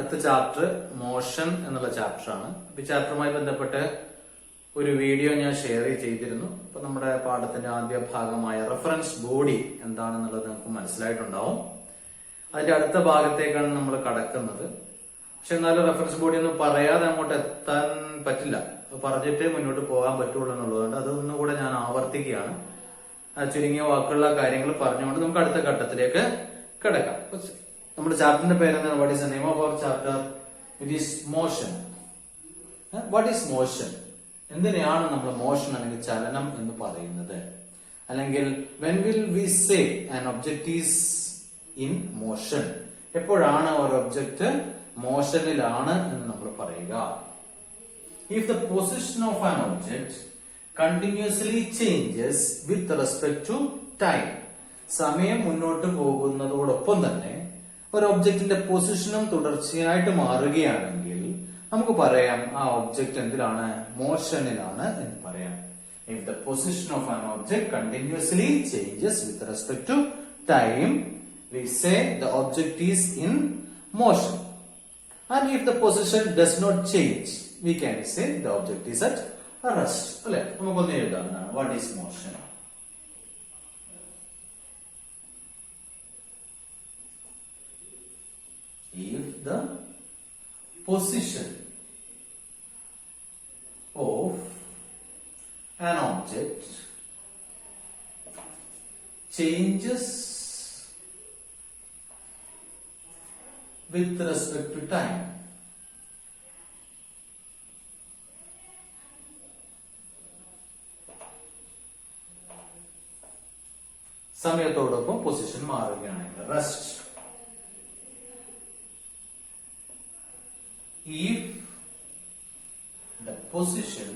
അടുത്ത chapter motion എന്നുള്ള ചാപ്റ്ററാണ്. ഈ ചാപ്റ്ററുമായി ബന്ധപ്പെട്ട് ഒരു വീഡിയോ ഞാൻ ഷെയർ ചെയ്തിരുന്നു. അപ്പൊ നമ്മുടെ പാഠത്തിന്റെ ആദ്യ ഭാഗമായ റെഫറൻസ് ബോഡി എന്താണെന്നുള്ളത് നമുക്ക് മനസ്സിലായിട്ടുണ്ടാവും. അതിന്റെ അടുത്ത ഭാഗത്തേക്കാണ് നമ്മൾ കടക്കുന്നത്. പക്ഷെ എന്നാലും റെഫറൻസ് ബോഡി ഒന്നും പറയാതെ അങ്ങോട്ട് എത്താൻ പറ്റില്ല. പറഞ്ഞിട്ടേ മുന്നോട്ട് പോകാൻ പറ്റുള്ളൂ എന്നുള്ളതുകൊണ്ട് അതൊന്നുകൂടെ ഞാൻ ആവർത്തിക്കുകയാണ്. ചുരുങ്ങിയ വാക്കുള്ള കാര്യങ്ങൾ പറഞ്ഞുകൊണ്ട് നമുക്ക് അടുത്ത ഘട്ടത്തിലേക്ക് കിടക്കാം. നമ്മുടെ ചാപ്റ്ററിന്റെ പേരെന്താണ്? What is the name of our chapter? It is motion. What is motion? എന്തിനെയാണ് നമ്മൾ മോഷൻ അല്ലെങ്കിൽ ചലനം എന്ന് പറയുന്നത്? അല്ലെങ്കിൽ when will we say an object is in motion? എപ്പോഴാണ് ഒരു ഒബ്ജക്റ്റ് മോഷനിലാണ് എന്ന് നമ്മൾ പറയുക? If the position of an object continuously changes with respect to time, സമയം മുന്നോട്ട് പോകുന്നതോടൊപ്പം തന്നെ ഒരു ഒബ്ജക്റ്റിന്റെ പൊസിഷനും തുടർച്ചയായിട്ട് മാറുകയാണെങ്കിൽ നമുക്ക് പറയാം ആ ഒബ്ജക്റ്റ് എന്തിലാണ്? മോഷനിലാണ് എന്ന് പറയാം. If the position of an object continuously changes with respect to time, we say the object is in motion. And if the position does not change, we can say the object is at rest. അല്ലെ, നമുക്കൊന്ന് എഴുതാവുന്നതാണ്. What is motion? If the position of an object changes with respect to time, സമയത്തോടൊപ്പം position മാറുകയാണെങ്കിൽ rest. If the position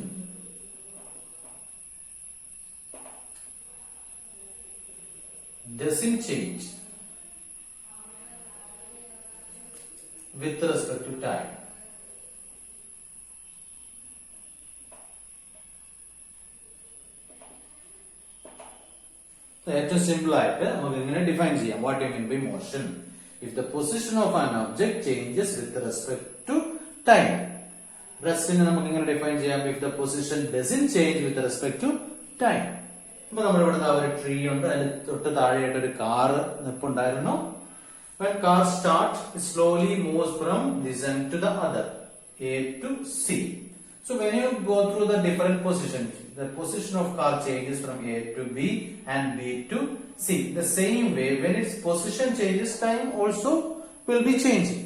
doesn't change with respect to time, ഏറ്റവും simple ആയിട്ട് നമുക്ക് ഇങ്ങനെ define ചെയ്യാം. What you mean by motion? If the position of an object changes with respect to time. റെസ്റ്റിനെ നമുക്ക് ഇങ്ങനെ ഡിഫൈൻ ചെയ്യാം. If the position doesn't change with respect to time. അപ്പൊ നമ്മുടെ ഇവിടെ ഒരു ട്രീ ഉണ്ട്, അതിന് തൊട്ട് താഴെയായിട്ട് ഒരു car നിൽപ്പുണ്ടായിരുന്നു. When car starts, it slowly moves from this end to the other, A to C. So when you go through the different positions, the position of car changes from A to B and B to C. The same way, when its position changes, time also will be changing.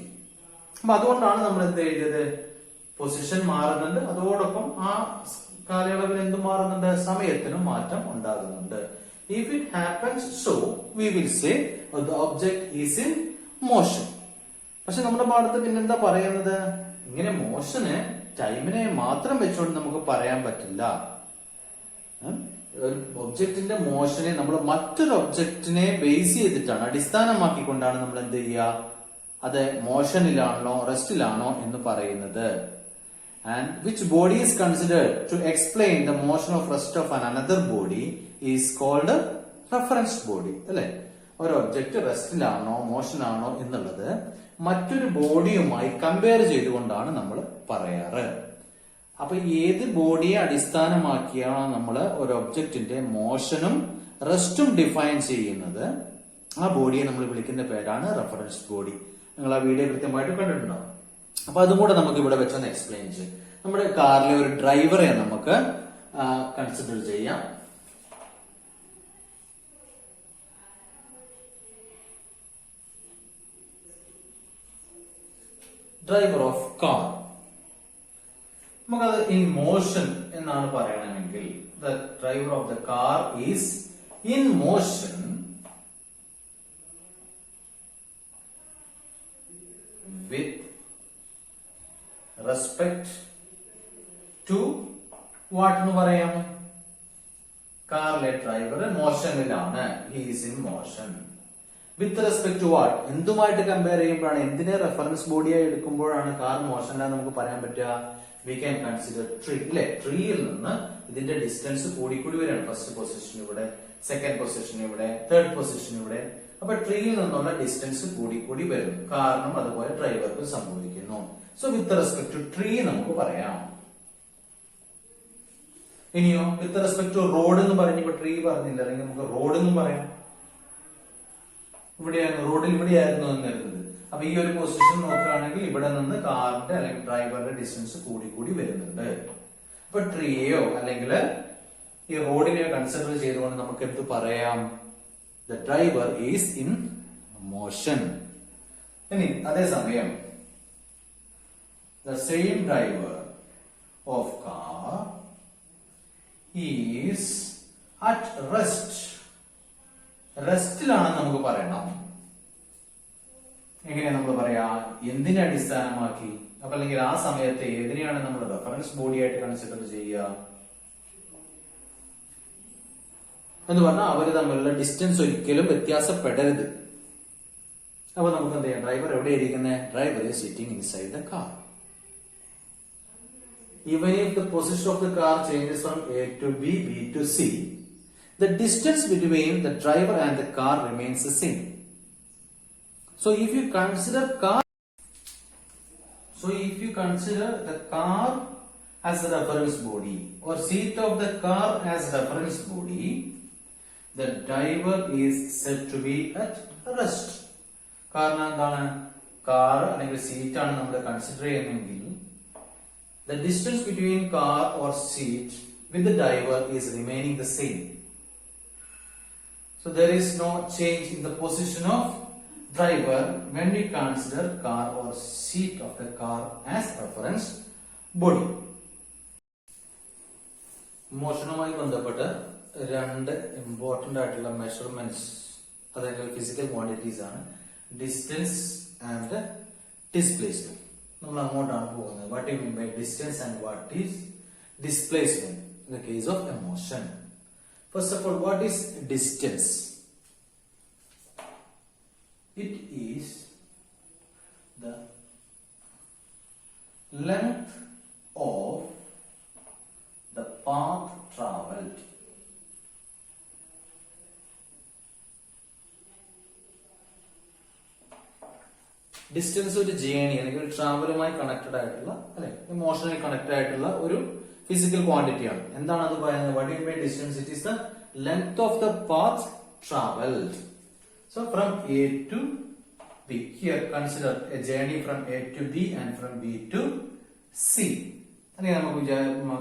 അപ്പൊ അതുകൊണ്ടാണ് നമ്മൾ എന്ത് എഴുതിയത്? Position മാറുന്നുണ്ട്, അതോടൊപ്പം ആ കാലയളവിൽ എന്ത് മാറുന്നുണ്ട്? സമയത്തിനും മാറ്റം ഉണ്ടാകുന്നുണ്ട്. If it happens so, we will say the object is in motion. പക്ഷെ നമ്മുടെ പാഠത്തിൽ പിന്നെന്താ പറയുന്നത്? ഇങ്ങനെ മോഷന് ടൈമിനെ മാത്രം വെച്ചുകൊണ്ട് നമുക്ക് പറയാൻ പറ്റില്ല. ഒരു ഒബ്ജക്റ്റിന്റെ മോഷനെ നമ്മൾ മറ്റൊരു ഒബ്ജക്റ്റിനെ ബേസ് ചെയ്തിട്ടാണ്, അടിസ്ഥാനമാക്കിക്കൊണ്ടാണ് നമ്മൾ എന്ത് ചെയ്യുക? അത് മോഷനിലാണോ റെസ്റ്റിലാണോ എന്ന് പറയുന്നത്. And which body is considered to explain the motion of rest of another body is called a reference body. അല്ലെ, ഒരു ഒബ്ജക്റ്റ് റെസ്റ്റിലാണോ മോഷനാണോ എന്നുള്ളത് മറ്റൊരു ബോഡിയുമായി കമ്പയർ ചെയ്തുകൊണ്ടാണ് നമ്മൾ പറയാറ്. അപ്പൊ ഏത് ബോഡിയെ അടിസ്ഥാനമാക്കിയാണോ നമ്മൾ ഒരു ഒബ്ജക്റ്റിന്റെ മോഷനും റെസ്റ്റും ഡിഫൈൻ ചെയ്യുന്നത്, ആ ബോഡിയെ നമ്മൾ വിളിക്കുന്ന പേരാണ് റെഫറൻസ് ബോഡി. നിങ്ങൾ ആ വീഡിയോ കൃത്യമായിട്ട് കണ്ടിട്ടുണ്ടോ? അപ്പൊ അതും കൂടെ നമുക്ക് ഇവിടെ വെച്ചൊന്ന് എക്സ്പ്ലെയിൻ ചെയ്യാം. നമ്മുടെ കാറിലെ ഒരു ഡ്രൈവറെ നമുക്ക് കൺസിഡർ ചെയ്യാം. Driver of car. നമുക്കത് ഇൻ മോഷൻ എന്നാണ് പറയണമെങ്കിൽ the driver of the car is in motion with respect to what എന്ന് പറയാം? കാറിലെ ഡ്രൈവർ മോഷനിലാണ്. He is in motion. With respect to what? എന്തുമായിട്ട് കമ്പയർ ചെയ്യുമ്പോഴാണ്, എന്തിനെ റെഫറൻസ് ബോഡിയായി എടുക്കുമ്പോഴാണ് കാർ മോഷനിലാന്ന് നമുക്ക് പറയാൻ പറ്റുക? We can consider tree. അല്ലെ, ട്രീയിൽ നിന്ന് ഇതിന്റെ ഡിസ്റ്റൻസ് കൂടിക്കൂടി വരികയാണ്. ഫസ്റ്റ് പൊസിഷൻ ഇവിടെ, സെക്കൻഡ് പൊസിഷൻ ഇവിടെ, തേർഡ് പൊസിഷൻ ഇവിടെ. അപ്പൊ ട്രീയിൽ നിന്നുള്ള ഡിസ്റ്റൻസ് കൂടി കൂടി വരുന്നു, കാരണം അതുപോലെ ഡ്രൈവർക്ക് സംഭവിക്കുന്നു. So with respect to tree നമുക്ക് പറയാം. ഇനിയോ വിത്ത് റെസ്പെക്ട് ടു റോഡ് എന്ന് പറഞ്ഞപ്പോ ട്രീ പറഞ്ഞില്ല, അല്ലെങ്കിൽ നമുക്ക് റോഡ് എന്നും പറയാം. ഇവിടെയാണ് റോഡിൽ ഇവിടെയായിരുന്നു എന്ന് കരുതുന്നത്. അപ്പൊ ഈ ഒരു പൊസിഷൻ നോക്കുകയാണെങ്കിൽ ഇവിടെ നിന്ന് കാറിന്റെ അല്ലെങ്കിൽ ഡ്രൈവറുടെ ഡിസ്റ്റൻസ് കൂടി കൂടി വരുന്നുണ്ട്. അപ്പൊ ട്രീയോ അല്ലെങ്കിൽ ഈ റോഡിനെ കൺസിഡർ ചെയ്തുകൊണ്ട് നമുക്ക് എന്ത് പറയാം? The driver is in motion. ഇനി അതേസമയം the same driver of car is at rest. റെസ്റ്റിലാണ് നമുക്ക് പറയണം. എങ്ങനെയാ നമ്മൾ പറയാ? എന്തിനെ അടിസ്ഥാനമാക്കി? അപ്പൊ അല്ലെങ്കിൽ ആ സമയത്ത് ഏതിനെയാണ് നമ്മൾ റെഫറൻസ് ബോഡി ആയിട്ട് കൺസിഡർ ചെയ്യുക എന്ന് പറഞ്ഞാൽ അവർ തമ്മിലുള്ള ഡിസ്റ്റൻസ് ഒരിക്കലും വ്യത്യാസപ്പെടരുത്. അപ്പൊ നമുക്ക് എന്ത് ചെയ്യാം? ഡ്രൈവർ എവിടെ ഇരിക്കുന്നത്? Driver is sitting inside the car. Even if the position of the car changes from A to B, B to C, the distance between the driver and the car remains the same. So if you consider the car as a reference body or seat of the car as reference body, the driver is said to be at rest. കാരണം എന്താണ്? Car അല്ലെങ്കിൽ seat ആണ് നമ്മൾ consider ചെയ്യുന്നതെങ്കിൽ the distance between car or seat with the driver is remaining the same. So there is no change in the position of driver when we consider car or seat of the car as reference body. മോഷനുമായി ബന്ധപ്പെട്ട് രണ്ട് important ആയിട്ടുള്ള measurements, അതായത് physical quantities ആണ് distance and displacement. നമ്മൾ അങ്ങോട്ടാണ് പോകുന്നത്. What you mean by distance and what is displacement in the case of a motion? First of all, what is distance? It is the length of the path travelled. Distance ഒരു journey അല്ലെങ്കിൽ ട്രാവലുമായി connected ആയിട്ടുള്ള, അല്ലെ, emotionally connected ആയിട്ടുള്ള ഒരു physical quantity ആണ്. എന്താണ് അത് പറയുന്നത്? What you mean distance? It is the length of the path travelled. So from A to B, here consider a journey from A to B and from B to C. അല്ലെങ്കിൽ നമുക്ക്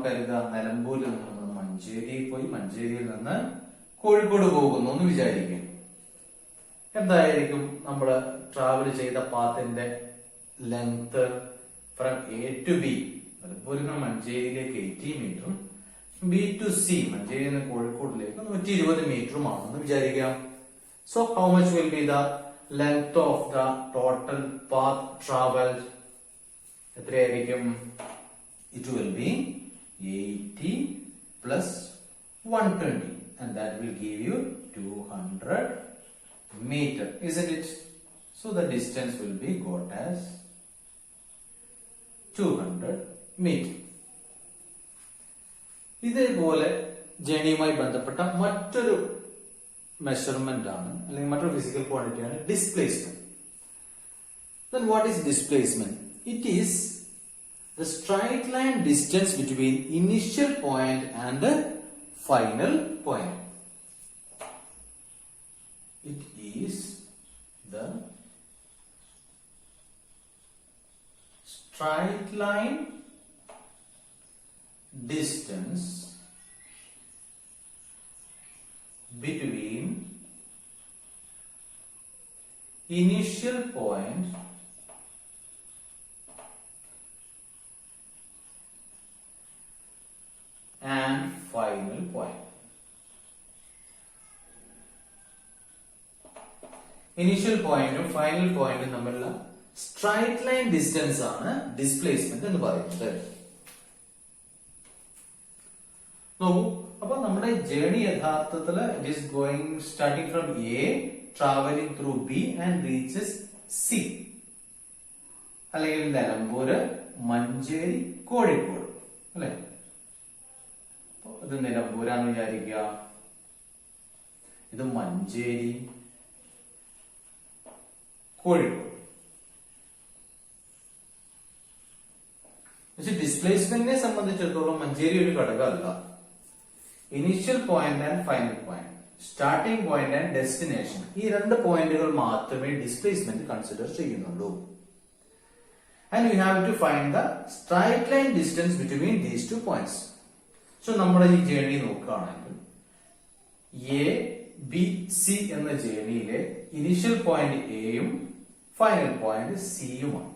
കരുതാം, നിലമ്പൂരിൽ നിന്ന് നമ്മൾ മഞ്ചേരിയിൽ പോയി, മഞ്ചേരിയിൽ നിന്ന് കോഴിക്കോട് പോകുന്നു എന്ന് വിചാരിക്കും. എന്തായിരിക്കും നമ്മൾ ട്രാവൽ ചെയ്ത പാത്തിന്റെ length from A to B? നിലമ്പൂരിൽ നിന്ന് മഞ്ചേരിയിലേക്ക് 80 മീറ്ററും ബി ടു സി മഞ്ചേരിയിൽ നിന്ന് കോഴിക്കോടിലേക്ക് 120 മീറ്ററുമാണെന്ന് വിചാരിക്കാം. So how much will be the length of the total path travelled? എത്രയായിരിക്കും? It will be 80 plus 120 and that will give you 200 meter, isn't it? So the distance will be got as 200 meter. ഇതേപോലെ ജേണിയുമായി ബന്ധപ്പെട്ട മറ്റൊരു measurement ആണ്, അല്ലെങ്കിൽ മറ്റൊരു physical quantity ആണ് displacement. Then what is displacement? It is the straight line distance between initial point and the final point. It is the straight line distance between initial point and final point. Initial പോയിന്റും final പോയിന്റും തമ്മിലുള്ള straight line distance ആണ് displacement എന്ന് പറയുന്നത്. നോക്കൂ, അപ്പൊ നമ്മുടെ journey യഥാർത്ഥത്തിൽ it is going starting from A, travelling through B and reaches C. അല്ലെങ്കിൽ നിലമ്പൂര്, മഞ്ചേരി, കോഴിക്കോട്, അല്ലെ? ഇത് നിലമ്പൂരാന്ന് വിചാരിക്കുക, ഇത് മഞ്ചേരി, കോഴിക്കോട്. പക്ഷെ ഡിസ്പ്ലേസ്മെന്റിനെ സംബന്ധിച്ചിടത്തോളം മഞ്ചേരി ഒരു ഘടകമല്ല. Initial point and final point, starting point and destination, ഈ രണ്ട് പോയിന്റുകൾ മാത്രമേ ഡിസ്പ്ലേസ്മെന്റ് കൺസിഡർ ചെയ്യുന്നുള്ളൂ. And we have to find the straight line distance between these two points. So നമ്മുടെ ഈ ജേർണി നോക്കുകയാണെങ്കിൽ എ ബി സി എന്ന ജേർണിയിലെ ഇനീഷ്യൽ പോയിന്റ് എയും ഫൈനൽ പോയിന്റ് സിയുമാണ്.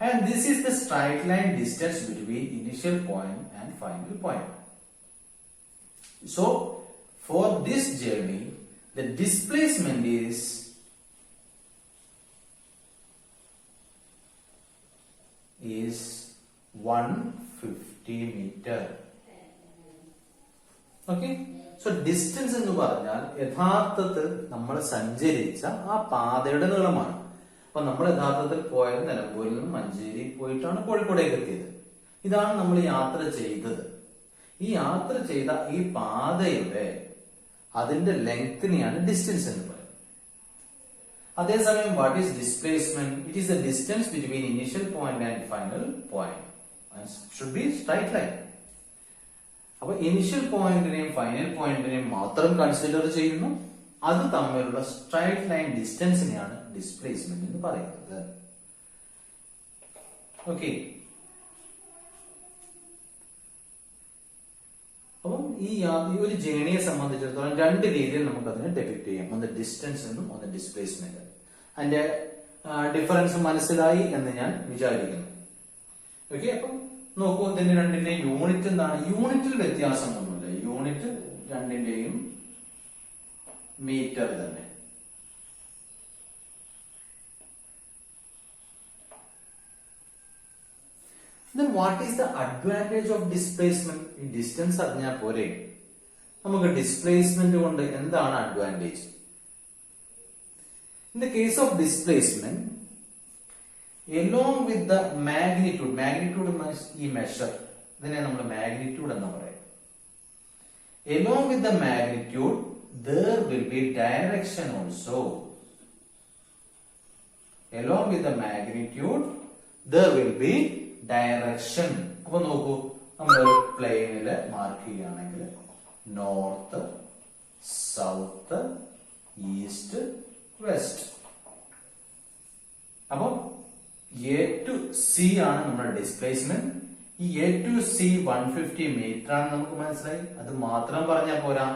And this is the straight line distance between initial point and final point. So for this journey the displacement is 150 meter. Okay, so distance എന്ന് പറഞ്ഞാൽ യഥാർത്ഥത്തിൽ നമ്മൾ സഞ്ചരിച്ച ആ പാതയുടെ നീളമാണ്. അപ്പൊ നമ്മൾ യഥാർത്ഥത്തിൽ പോയത് നിലമ്പൂരിൽ നിന്ന് മഞ്ചേരി പോയിട്ടാണ് കോഴിക്കോടേക്ക് എത്തിയത്. ഇതാണ് നമ്മൾ യാത്ര ചെയ്തത്. ഈ യാത്ര ചെയ്ത ഈ പാതയുടെ അതിന്റെ ലെങ്തിനെയാണ് ഡിസ്റ്റൻസ് എന്ന് പറയുന്നത്. അതേസമയം what is displacement? It is the distance between initial point and final point. Should be straight line. അപ്പൊ ഇനീഷ്യൽ പോയിന്റിനെയും ഫൈനൽ പോയിന്റിനെയും മാത്രം കൺസിഡർ ചെയ്യുന്നു. അത് തമ്മിലുള്ള സ്ട്രൈറ്റ് ലൈൻ ഡിസ്റ്റൻസിനെയാണ് ഡിസ്പ്ലേസ്മെന്റ് എന്ന് പറയുന്നത്. ഓക്കെ, അപ്പം ഈ ഒരു ജേണിയെ സംബന്ധിച്ചിടത്തോളം രണ്ട് രീതിയിൽ നമുക്ക് അതിനെ ഡെപിക്ട് ചെയ്യാം. ഒന്ന് ഡിസ്റ്റൻസ് എന്നും ഒന്ന് ഡിസ്പ്ലേസ്മെന്റ്. അതിന്റെ ഡിഫറൻസ് മനസ്സിലായി എന്ന് ഞാൻ വിചാരിക്കുന്നു. ഓക്കെ, അപ്പം നോക്കൂ, ഇതിന്റെ രണ്ടിന്റെ യൂണിറ്റ് എന്താണ്? യൂണിറ്റിൽ വ്യത്യാസമൊന്നുമില്ല. യൂണിറ്റ് രണ്ടിന്റെയും മീറ്റർ തന്നെ. Then what is the advantage of displacement? ഈ ഡിസ്റ്റൻസ് അറിഞ്ഞാൽ പോരെ, നമുക്ക് ഡിസ്പ്ലേസ്മെന്റ് കൊണ്ട് എന്താണ് advantage? In the case of displacement, along with the magnitude, ഈ മെഷർ, ഇതിനെ നമ്മൾ മാഗ്നിറ്റ്യൂഡ് എന്ന് പറയും. Along with the magnitude, there will be direction also. Along with the magnitude, there will be direction. അപ്പൊ നോക്കൂ, നമ്മളൊരു പ്ലെയിനില് മാർക്ക് ചെയ്യുകയാണെങ്കിൽ നോർത്ത്, സൗത്ത്, ഈസ്റ്റ്, വെസ്റ്റ്. അപ്പൊ എ ടു സി ആണ് നമ്മുടെ ഡിസ്പ്ലേസ്മെന്റ്. ഈ എ ടു സി 150 മീറ്റർ ആണ് നമുക്ക് മനസ്സിലായി. അത് മാത്രം പറഞ്ഞാൽ പോരാ,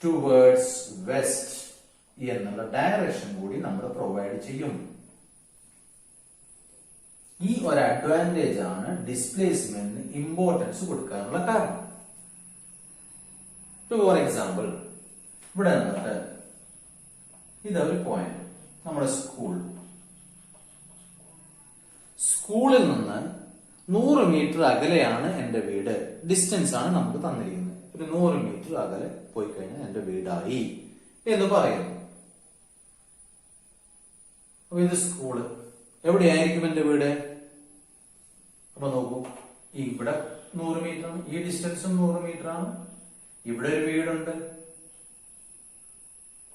ടുവേർഡ്സ് വെസ്റ്റ് എന്നുള്ള ഡയറക്ഷൻ കൂടി നമ്മൾ പ്രൊവൈഡ് ചെയ്യും. ഈ ഒരു അഡ്വാൻറ്റേജ് ആണ് ഡിസ്പ്ലേസ്മെന്റിന് ഇമ്പോർട്ടൻസ് കൊടുക്കാനുള്ള കാരണം. ഫോർ എക്സാമ്പിൾ, ഇവിടെ നിന്നിട്ട് ഇതൊരു പോയിന്റ്, നമ്മുടെ സ്കൂളിൽ നിന്ന് 100 മീറ്റർ അകലെയാണ് എന്റെ വീട്. ഡിസ്റ്റൻസ് ആണ് നമുക്ക് തന്നിരിക്കുന്നത്. ഒരു 100 മീറ്റർ അകലെ പോയി കഴിഞ്ഞാൽ എന്റെ വീടായി എന്ന് പറയുന്നു. അപ്പൊ ഇത് സ്കൂള് എവിടെയായിരിക്കും എന്റെ വീട്? അപ്പൊ നോക്കൂ, ഇവിടെ 100 മീറ്റർ ആണ്, ഈ ഡിസ്റ്റൻസും 100 മീറ്റർ ആണ്. ഇവിടെ ഒരു വീടുണ്ട്.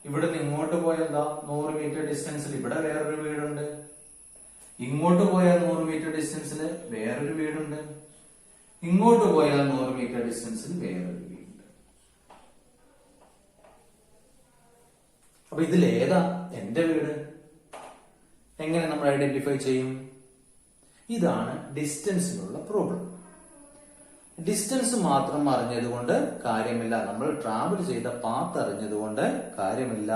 ഇവിടെ നിന്ന് ഇങ്ങോട്ട് പോയാൽ എന്താ 100 മീറ്റർ ഡിസ്റ്റൻസിൽ ഇവിടെ വേറൊരു വീടുണ്ട്. ഇങ്ങോട്ട് പോയാൽ 100 മീറ്റർ ഡിസ്റ്റൻസിൽ വേറൊരു വീടുണ്ട്. ഇങ്ങോട്ട് പോയാൽ 100 മീറ്റർ ഡിസ്റ്റൻസിൽ വേറൊരു വീടുണ്ട്. അപ്പൊ ഇതിലേതാ എന്റെ വീട്? എങ്ങനെ നമ്മൾ ഐഡന്റിഫൈ ചെയ്യും? ഇതാണ് ഡിസ്റ്റൻസിനുള്ള പ്രോബ്ലം. ഡിസ്റ്റൻസ് മാത്രം അറിഞ്ഞതുകൊണ്ട് കാര്യമില്ല, നമ്മൾ ട്രാവൽ ചെയ്ത പാത്ത് അറിഞ്ഞതുകൊണ്ട് കാര്യമില്ല,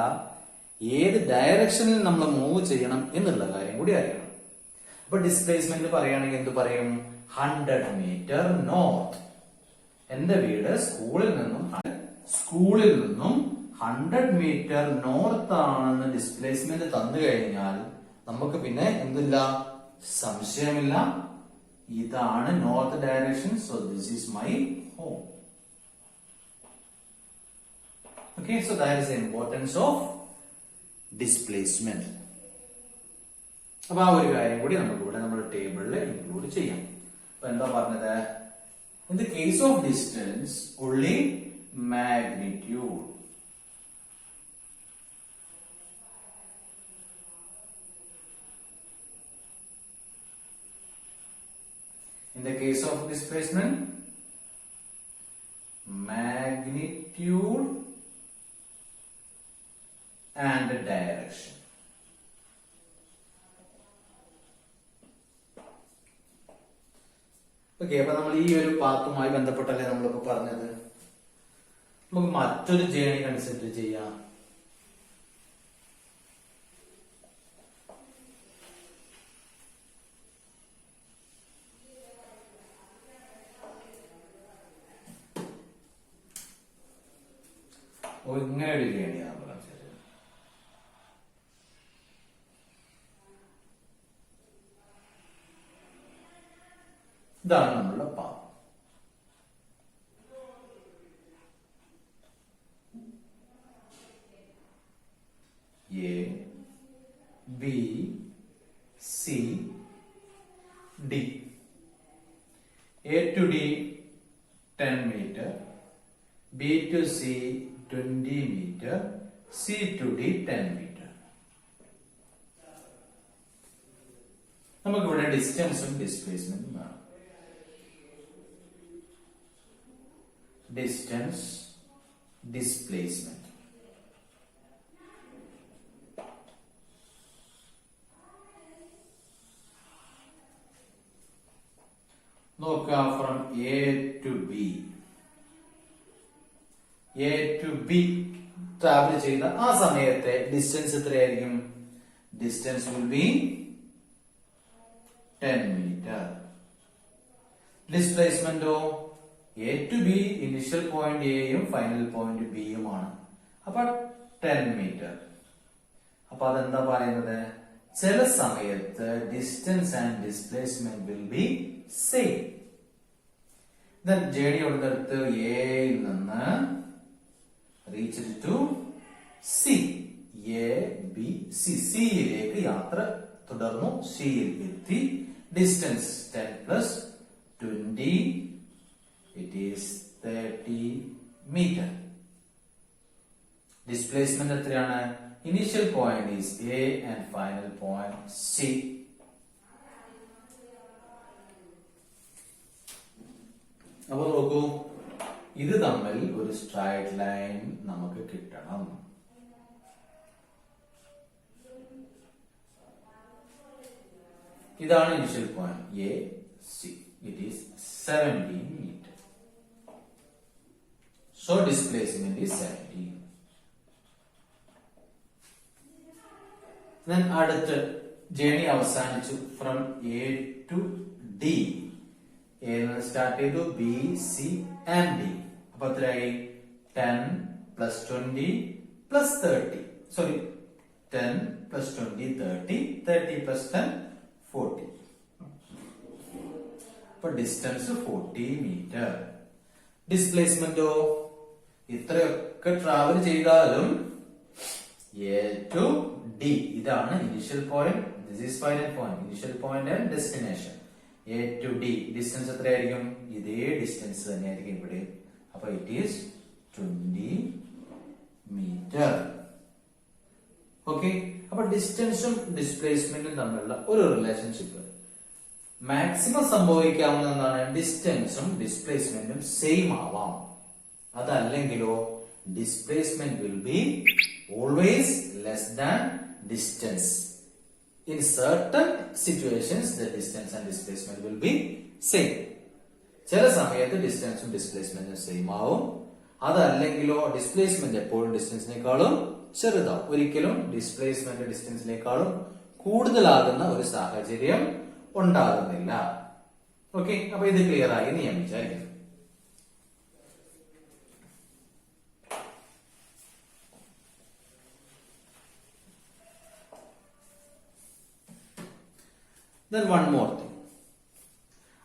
ഏത് ഡയറക്ഷനിൽ നമ്മൾ മൂവ് ചെയ്യണം എന്നുള്ള കാര്യം കൂടി അറിയണം. അപ്പൊ ഡിസ്പ്ലേസ്മെന്റ് പറയുകയാണെങ്കിൽ എന്ത് പറയും? 100 മീറ്റർ നോർത്ത്. എന്റെ വീട് സ്കൂളിൽ നിന്നും 100 മീറ്റർ നോർത്ത് ആണെന്ന് ഡിസ്പ്ലേസ്മെന്റ് തന്നു കഴിഞ്ഞാൽ നമുക്ക് പിന്നെ എന്തില്ല, സംശയമില്ല, ഇതാണ് north direction. So this is my home. Okay, so that is the importance of displacement. അപ്പൊ ആ ഒരു കാര്യം കൂടി നമുക്ക് ഇവിടെ നമ്മുടെ ടേബിളിൽ ഇൻക്ലൂഡ് ചെയ്യാം. അപ്പൊ എന്താ പറഞ്ഞത്? In the case of distance only magnitude. displacement, magnitude and direction. Okay, അപ്പൊ നമ്മൾ ഈ ഒരു പാത്തുമായി ബന്ധപ്പെട്ടല്ലേ നമ്മളിപ്പോ പറഞ്ഞത്. നമുക്ക് മറ്റൊരു ജേണി കൺസിഡർ ചെയ്യാം. ഇങ്ങനെ ഒരു ജേണിയാണ് നമ്മൾ കൺസിഡർ ചെയ്യുന്നത്. ഇതാണ് നമ്മളുടെ path. A, B, C, D. A to D 10 meter, B to C 20 meter, C to D 10 meter. നമുക്ക് ഇവിടെ ഡിസ്റ്റൻസും ഡിസ്പ്ലേസ്മെന്റും വേണം. Distance, displacement. നോക്കാം, from A to B. A to B travel ചെയ്ത ആ സമയത്തെ ഡിസ്റ്റൻസ് എത്രയായിരിക്കും? Distance will be 10 metre. ഡിസ്പ്ലേസ്മെന്റോ? A to B initial point എയും ഫൈനൽ പോയിന്റ് ബിയുമാണ്. അപ്പൊ 10 മീറ്റർ. അപ്പൊ അതെന്താ പറയുന്നത്? ചില സമയത്ത് distance and displacement will be same. Then journey ഉള്ളിടത്ത് എയിൽ നിന്ന് reach to C. A B C, സിയിലേക്ക് യാത്ര തുടർന്നു, സിയിൽ എത്തി. Distance 10 plus 20, it is 30 meter. Displacement എത്രയാണ്? Initial point is A and final point C. അപ്പൊ നോക്കൂ, ഇത് തമ്മിൽ ഒരു സ്ട്രൈറ്റ് ലൈൻ നമുക്ക് കിട്ടണം. ഇതാണ് initial point A C. It is 17 meter. So displacement is 17. Then അടുത്ത ജേണി അവസാനിച്ചു. From A to D. A start ചെയ്തു, ബി സി ആൻഡ് ഡി. അപ്പൊ എത്രയായി? 10 plus 20 plus 30. Sorry, 10 plus 20 30, 30 plus 10 40. അപ്പൊ ഡിസ്റ്റൻസ് 40 മീറ്റർ. ഡിസ്പ്ലേസ്മെന്റോ? ഇത്രയൊക്കെ ട്രാവൽ ചെയ്താലും എ ടു ഡി, ഇതാണ് initial point, this is final point. Initial point and destination. A to D distance എത്രയായിരിക്കും? ഇതേ distance തന്നെയായിരിക്കും ഇവിടെ. അപ്പൊ ഇറ്റ് ഈസ് 20 മീറ്റർ. ഓക്കെ, അപ്പൊ ഡിസ്റ്റൻസും ഡിസ്പ്ലേസ്മെന്റും തമ്മിലുള്ള ഒരു റിലേഷൻഷിപ്പ്. മാക്സിമം സംഭവിക്കാവുന്ന എന്താണ്? ഡിസ്റ്റൻസും ഡിസ്പ്ലേസ്മെന്റും സെയിം ആവാം. അതല്ലെങ്കിലോ displacement will be always less than distance. In certain situations, the distance and displacement will be same. ചില സമയത്ത് ഡിസ്റ്റൻസും ഡിസ്പ്ലേസ്മെന്റും സെയിം ആവും. അതല്ലെങ്കിലോ ഡിസ്പ്ലേസ്മെന്റ് എപ്പോഴും ഡിസ്റ്റൻസിനേക്കാളും ചെറുതാവും. ഒരിക്കലും ഡിസ്പ്ലേസ്മെന്റ് ഡിസ്റ്റൻസിനേക്കാളും കൂടുതലാകുന്ന ഒരു സാഹചര്യം ഉണ്ടാകുന്നില്ല. ഓക്കെ, അപ്പൊ ഇത് ക്ലിയർ ആയി എന്ന് ഞാൻ വിചാരിക്കുന്നു. Then one more thing.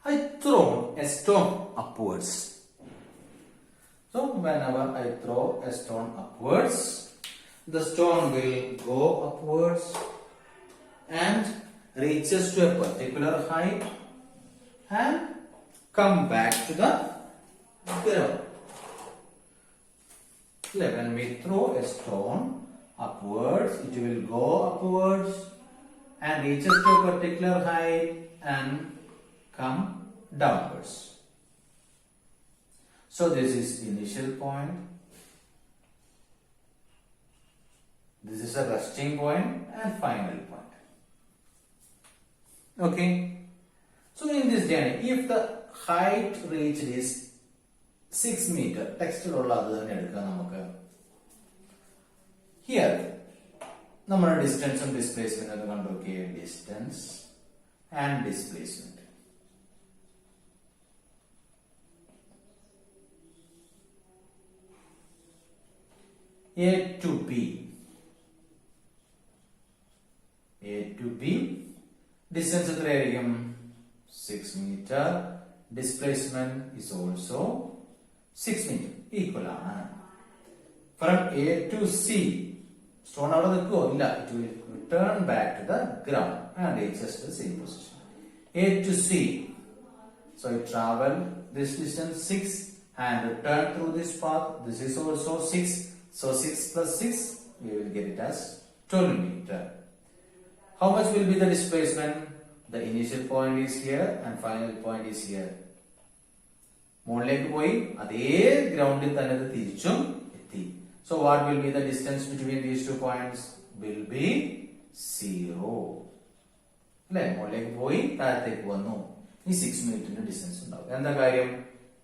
I throw a stone upwards. So whenever I throw a stone upwards, the stone will go upwards and reaches to a particular height and come back to the ground. When we throw a stone upwards, it will go upwards and reaches to a particular height and come downwards. So this is initial point. This is a resting point and final point. Okay. So in this journey, if the height reached is 6 meter, here, number distance and displacement, distance and displacement. A to B. A to B. Distance is 6 meter. Displacement is also 6 meter. Equal. From A to C. Stone out of the go. It will return back to the ground and it's just the same position. A to C. So it travel this distance 6 and return through this path. This is also 6. So 6 plus 6, we will get it as 12 meter. How much will be the displacement? The initial point is here and final point is here. So what will be the distance between these 2 points? Will be 0. 6 meter distance. And the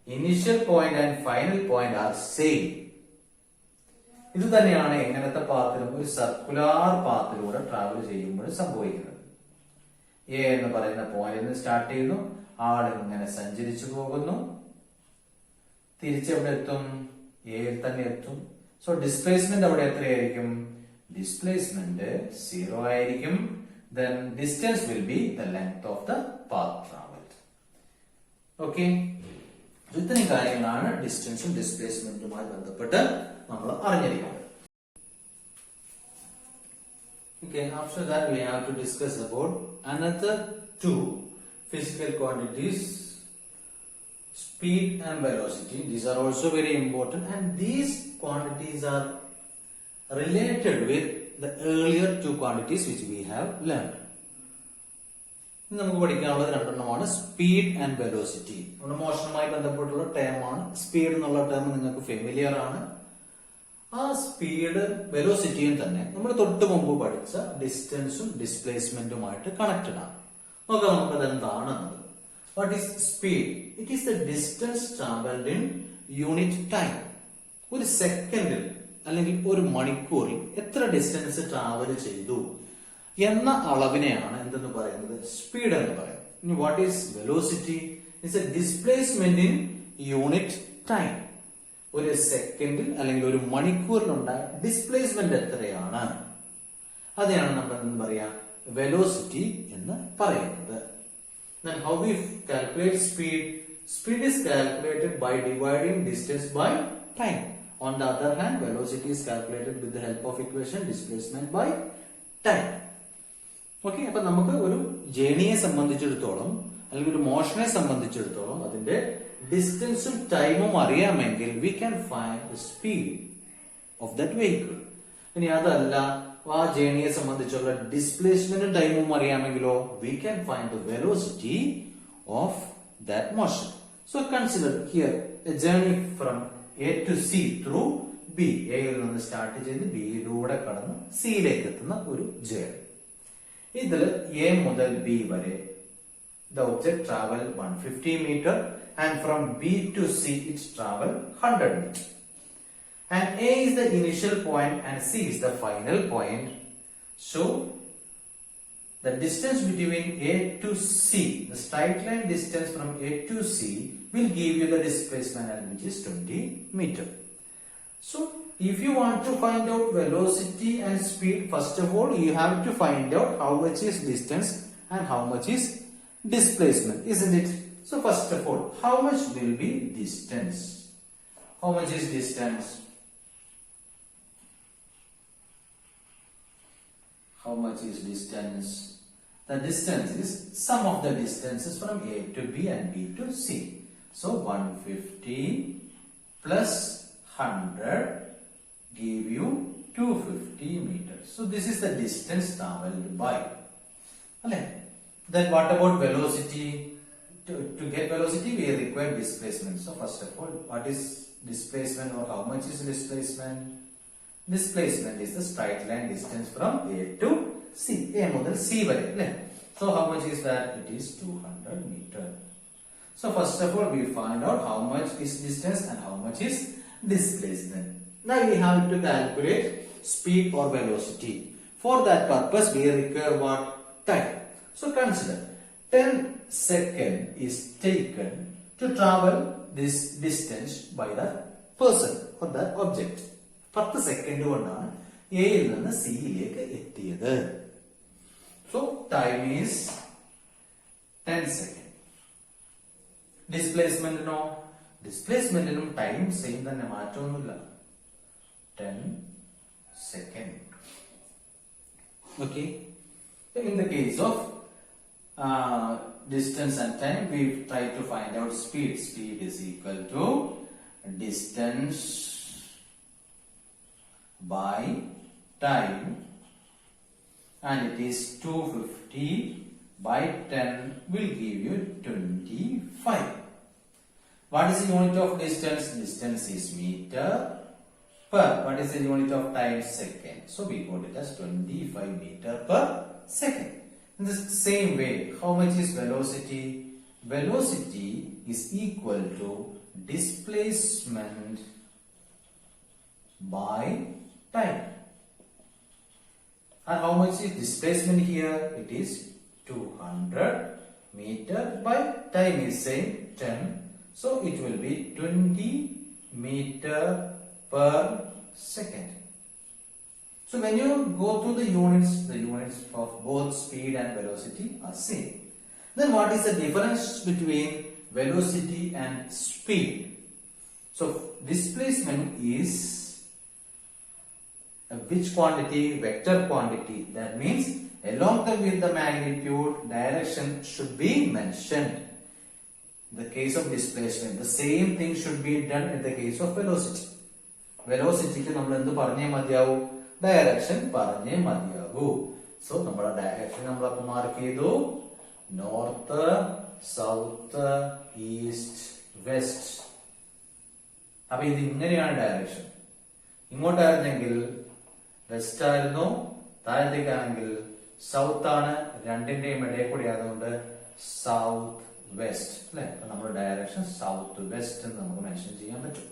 initial point and final point are same. ഇത് തന്നെയാണ് എങ്ങനത്തെ പാത്തിലും ഒരു circular പാത്തിലൂടെ travel ചെയ്യുമ്പോൾ സംഭവിക്കുന്നത്. A എന്ന് പറയുന്ന പോയിന്റിൽ നിന്ന് സ്റ്റാർട്ട് ചെയ്യുന്നു, ആൾ ഇങ്ങനെ സഞ്ചരിച്ചു പോകുന്നു, തിരിച്ചെവിടെ എത്തും? എയിൽ തന്നെ എത്തും. സോ ഡിസ്പ്ലേസ്മെന്റ് അവിടെ എത്രയായിരിക്കും? ഡിസ്പ്ലേസ്മെന്റ് 0 ആയിരിക്കും. Then distance will be the length of the path traveled. Okay. ഇത്രയും കാര്യങ്ങളാണ് ഡിസ്റ്റൻസും ഡിസ്പ്ലേസ്മെന്റുമായി ബന്ധപ്പെട്ട് നമ്മൾ അറിഞ്ഞിരിക്കുന്നത്. Okay, after that we have to discuss about another 2 physical quantities, speed and velocity. These are also very important and these quantities are related with the earlier 2 quantities which we have learned. നമുക്ക് പഠിക്കാനുള്ളത് രണ്ടെണ്ണമാണ് speed and velocity. നമ്മുടെ മോഷനുമായി ബന്ധപ്പെട്ടുള്ള ടേമാണ് speed എന്നുള്ള term നിങ്ങൾക്ക് familiar ആണ്. ആ speed വെലോസിറ്റിയും തന്നെ നമ്മൾ തൊട്ട് മുമ്പ് പഠിച്ച ഡിസ്റ്റൻസും ഡിസ്പ്ലേസ്മെന്റുമായിട്ട് കണക്റ്റഡ് ആണ്. നോക്കാം നമുക്കത് എന്താണെന്നത്. What is speed? It is the distance travelled in unit time. ഒരു സെക്കൻഡിൽ അല്ലെങ്കിൽ ഒരു മണിക്കൂറിൽ എത്ര ഡിസ്റ്റൻസ് ട്രാവൽ ചെയ്തു എന്ന അളവിനെയാണ് എന്തെന്ന് പറയുന്നത്? സ്പീഡ് എന്ന് പറയുന്നത്. ഇനി what is velocity? It's A displacement in unit time. ഒരു സെക്കൻഡിൽ അല്ലെങ്കിൽ ഒരു മണിക്കൂറിലുണ്ടായ ഡിസ്പ്ലേസ്മെന്റ് എത്രയാണ്, അതെയാണ് നമ്മൾ എന്ന് പറയാ വെലോസിറ്റി എന്ന് പറയുന്നത്. Then how we calculate speed? Speed is calculated by dividing distance by time. On the other hand, velocity is calculated with the help of equation displacement by time. Okay, അപ്പൊ നമുക്ക് ഒരു ജേണിയെ സംബന്ധിച്ചിടത്തോളം അല്ലെങ്കിൽ ഒരു മോഷനെ സംബന്ധിച്ചിടത്തോളം അതിന്റെ ഡിസ്റ്റൻസും ടൈമും അറിയാമെങ്കിൽ we can find the speed of that vehicle. ഇനി അതല്ല, ആ ജേണിയെ സംബന്ധിച്ചുള്ള ഡിസ്പ്ലേസ്മെന്റും ടൈമും അറിയാമെങ്കിലോ we can find the velocity of that motion. So consider here a journey from A to C through B. എയിൽ നിന്ന് സ്റ്റാർട്ട് ചെയ്ത് ബിയിലൂടെ കടന്ന് സിയിലേക്ക് എത്തുന്ന ഒരു ജേർണി. ഇതിൽ എ മുതൽ ബി വരെ the object travel 150 meter and from B to C it travel 100 meter. And A is the initial point and C is the final point. So the distance between A to C, the straight line distance from A to C will give you the displacement which is 20 meter. So if you want to find out velocity and speed, first of all you have to find out how much is distance and how much is displacement, isn't it? So first of all, how much will be distance? How much is distance? How much is distance? The distance is sum of the distances from A to B and B to C. So 150 plus 100 give you 250 meters. So this is the distance traveled by. Then what about velocity? to get velocity, we require displacement. So first of all, what is displacement or how much is displacement? Displacement is the straight line distance from A to C. A model C vare. So how much is that? It is 200 meter. So first of all, we find out how much is distance and how much is displacement. Now we have to calculate speed or velocity. For that purpose, we require what? Time. So consider 10 seconds is taken to travel this distance by the person or the object. 10 second കൊണ്ടാണ് എയിൽ നിന്ന് സിയിലേക്ക് എത്തിയത്. So time is 10 second. ഡിസ്പ്ലേസ്മെന്റിനും time same തന്നെ, മാറ്റമൊന്നുമില്ല. 10 second. Okay. In the case of distance and time, we try to find out speed. Speed is equal to distance by time, and it is 250 by 10 will give you 25. What is the unit of distance? Distance is meter per. What is the unit of time? Second. So we got it as 25 meter per second. In the same way, how much is velocity? Velocity is equal to displacement by time. And how much is displacement here? It is 200 meter by time is same 10. So it will be 20 meter per second. So when you go through the units of both speed and velocity are same. Then what is the difference between velocity and speed? So displacement is which quantity? Vector quantity. That means along with the magnitude, direction should be mentioned. In the case of displacement, the same thing should be done in the case of velocity. വെലോസിറ്റിക്ക് നമ്മൾ എന്ത് പറഞ്ഞേ മതിയാവൂ? Direction പറഞ്ഞേ മതിയാകൂ. So നമ്മുടെ direction നമ്മളപ്പോ mark ചെയ്തു. North, south, east, west. അപ്പൊ ഇത് ഇങ്ങനെയാണ് ഡയറക്ഷൻ. ഇങ്ങോട്ടായിരുന്നെങ്കിൽ വെസ്റ്റ് ആയിരുന്നു, താഴത്തേക്കാണെങ്കിൽ സൗത്ത് ആണ്. രണ്ടിന്റെയും ഇടയിൽ കൂടി ആയതുകൊണ്ട് സൗത്ത് വെസ്റ്റ് അല്ലെ. അപ്പൊ നമ്മുടെ ഡയറക്ഷൻ സൗത്ത് വെസ്റ്റ് എന്ന് നമുക്ക് മെൻഷൻ ചെയ്യാൻ പറ്റും.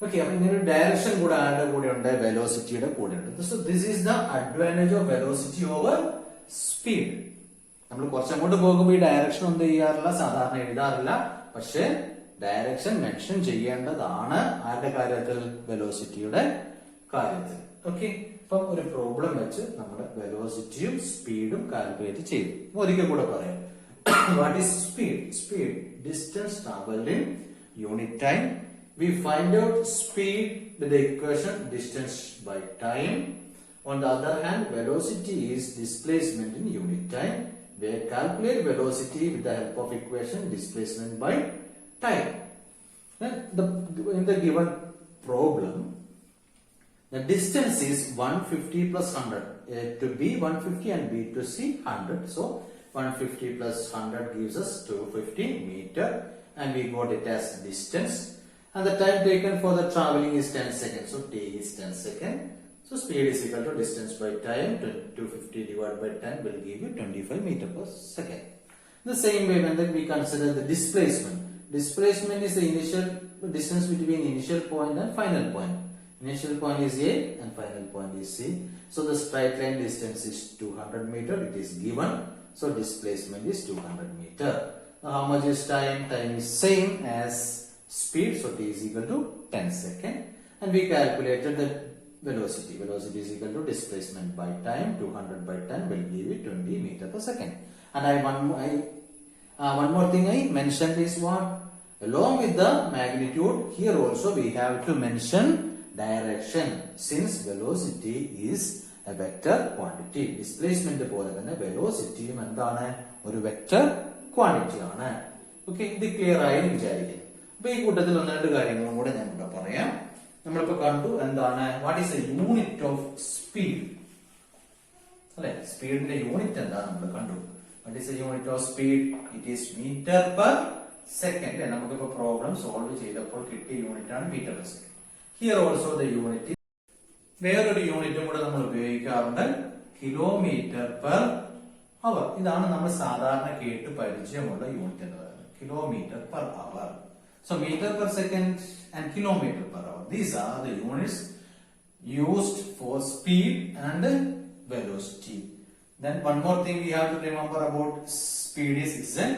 ഓക്കെ, അപ്പൊ ഇങ്ങനെ ഡയറക്ഷൻ കൂടെ ആരുടെ കൂടെ ഉണ്ട്? വെലോസിറ്റിയുടെ കൂടെ ഉണ്ട്. So this is the advantage of velocity over speed. നമ്മൾ കുറച്ചങ്ങോട്ട് പോകുമ്പോൾ ഈ ഡയറക്ഷൻ ഒന്നും ചെയ്യാറില്ല, സാധാരണ എഴുതാറില്ല. പക്ഷെ ഡയറക്ഷൻ മെൻഷൻ ചെയ്യേണ്ടതാണ് ആരുടെ കാര്യത്തിൽ? വെലോസിറ്റിയുടെ കാര്യത്തിൽ. ഓക്കെ, ഇപ്പം ഒരു പ്രോബ്ലം വെച്ച് നമ്മുടെ വെലോസിറ്റിയും സ്പീഡും കാൽക്കുലേറ്റ് ചെയ്തു. ഒരിക്കൽ കൂടെ പറയാം. What is speed? Speed distance travelled in unit time. We find out speed with the equation distance by time. On the other hand, velocity is displacement in unit time. We calculate velocity with the help of equation displacement by time. In the given problem, the distance is 150 plus 100. A to B 150 and B to C 100. So 150 plus 100 gives us 250 meter, and we got it as distance. And the time taken for the traveling is 10 seconds. So T is 10 seconds. So speed is equal to distance by time. 250 divided by 10 will give you 25 meter per second. The same way when we consider the displacement. Displacement is the initial distance between initial point and final point. Initial point is A and final point is C. So the straight line distance is 200 meter. It is given. So displacement is 200 meter. Now how much is time? Time is same as speed, so T is equal to 10 seconds, and we calculated the velocity. Velocity is equal to displacement by time. 200 by 10 will give you 20 meter per second. And one more thing I mentioned is what? Along with the magnitude, here also we have to mention direction, since velocity is a vector quantity. Displacement പോലെ തന്നെ വെലോസിറ്റിയും എന്താണ്? ഒരു vector quantity ആണ്. Okay, ഇത് clear ആയി വിചാരിക്കുന്നു. അപ്പൊ ഈ കൂട്ടത്തിൽ ഒന്ന് രണ്ട് കാര്യങ്ങളും കൂടെ ഞാൻ ഇവിടെ പറയാം. നമ്മളിപ്പോ കണ്ടു എന്താണ്? What is A unit of speed അല്ലെ? സ്പീഡിന്റെ യൂണിറ്റ് എന്താ നമ്മൾ കണ്ടു. What is the unit of speed? It is meter per second. നമുക്കിപ്പോ പ്രോബ്ലം സോൾവ് ചെയ്തപ്പോൾ കിട്ടിയ യൂണിറ്റ് ആണ് metre per second. Here also the unit വേറൊരു യൂണിറ്റും കൂടെ നമ്മൾ ഉപയോഗിക്കാറുണ്ട്, കിലോമീറ്റർ പെർ അവർ. ഇതാണ് നമ്മൾ സാധാരണ കേട്ട് പരിചയമുള്ള യൂണിറ്റ് എന്ന് പറയുന്നത്, kilometre per hour. So metre per second and kilometre per hour, these are the units used for speed and velocity. Then one more thing we have to remember about speed is it's a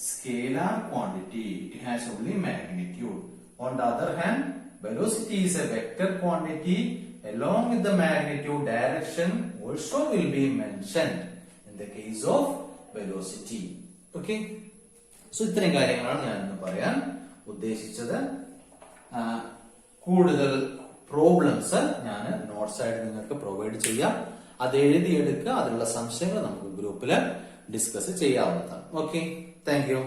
scalar quantity. It has only magnitude. On the other hand, velocity is a vector quantity. Along with the magnitude, direction also will be mentioned in the case of velocity. Okay? So ഇത്രയും കാര്യങ്ങളാണ് ഞാൻ ഇന്ന് പറയാൻ ഉദ്ദേശിച്ചത്. കൂടുതൽ problems ഞാൻ notes ആയിട്ട് നിങ്ങൾക്ക് പ്രൊവൈഡ് ചെയ്യാം. അത് എഴുതിയെടുക്കുക. അതിലുള്ള സംശയങ്ങൾ നമുക്ക് ഗ്രൂപ്പിൽ ഡിസ്കസ് ചെയ്യാവുന്നതാണ്. Okay, thank you.